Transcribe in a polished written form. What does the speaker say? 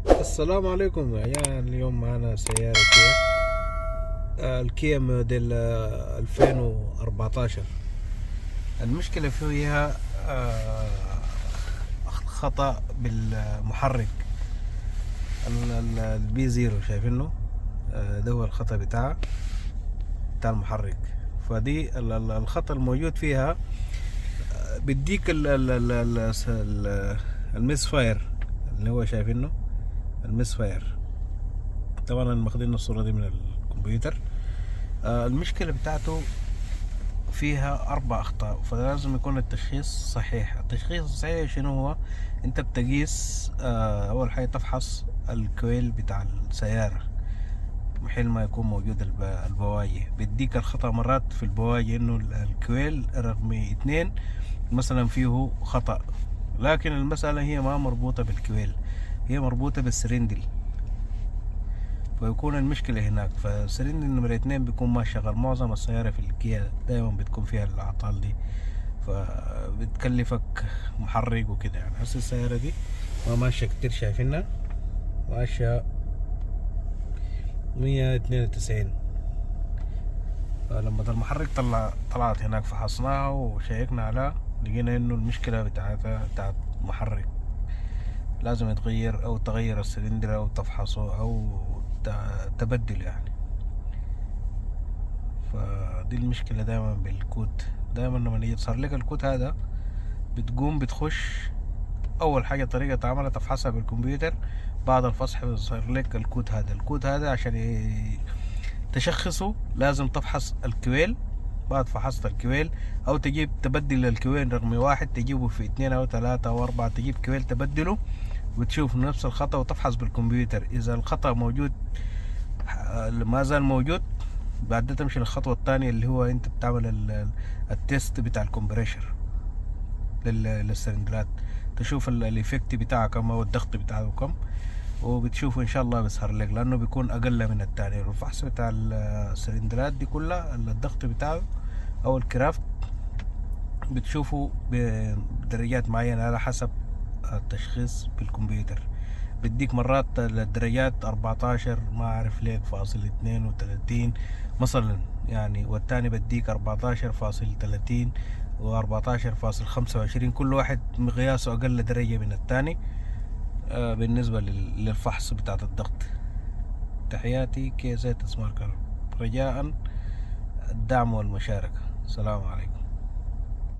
السلام عليكم يا عيال. اليوم معنا سيارة كيا، الكيا موديل 2014. المشكلة فيها خطأ بالمحرك البي زيرو، شايفينه؟ ده هو الخطأ بتاع المحرك. فدي الخطأ الموجود فيها بيديك الميس فاير اللي هو شايفينه، الميس فاير. طبعا ماخدين الصورة دي من الكمبيوتر. المشكلة بتاعته فيها 4 أخطاء، فلازم يكون التشخيص صحيح. التشخيص الصحيح شنو هو؟ انت بتقيس أول حاجة تفحص الكويل بتاع السيارة محل ما يكون موجود البواجي. بيديك الخطأ مرات في البواجي انه الكويل رقم 2 مثلا فيه خطأ، لكن المسألة هي ما مربوطة بالكويل، هي مربوطة بالسرندل، فيكون المشكلة هناك. فالسرندل نمرة 2 بيكون ما شغال. معظم السيارة في الكيا دايما بتكون فيها الأعطال دي، فبتكلفك محرك وكده. يعني هسه السيارة دي ما ماشية كتير، شايفينها ماشية 192. فلما المحرك طلعت هناك فحصناها وشيكنا عليها، لقينا انه المشكلة بتاعت محرك، لازم يتغير او تغير السلندر او تفحصه او تبدل يعني. فدي المشكلة دايما بالكود. دايما لما يجي صار لك الكود هذا بتقوم بتخش اول حاجة طريقة عملها تفحصها بالكمبيوتر. بعد الفحص بيصير لك الكود هذا عشان تشخصه لازم تفحص الكويل. بعد فحصت الكويل او تجيب تبدل الكويل رقم 1، تجيبه في 2 أو 3 أو 4، تجيب كويل تبدله وتشوف نفس الخطأ وتفحص بالكمبيوتر. اذا الخطأ موجود ما زال موجود، بعد ده تمشي للخطوة الثانية اللي هو انت بتعمل التيست بتاع الكمبريشر للسلندرات، تشوف الايفكت بتاعه كم او الضغط بتاعه كم، وبتشوفه ان شاء الله بيظهر لك، لانه بيكون اقل من الثاني. الفحص بتاع السلندرات دي كلها الضغط بتاعه او الكرافت بتشوفه بدرجات معينة على حسب التشخيص بالكمبيوتر. بديك مرات الدرجات 14 ما اعرف ليك فاصل 32 مثلا يعني، والتاني بديك 14.30 و14.25، كل واحد مقياسه اقل درجة من التاني بالنسبة للفحص بتاعت الضغط. تحياتي كي زيت سماركر، رجاء الدعم والمشاركة. السلام عليكم.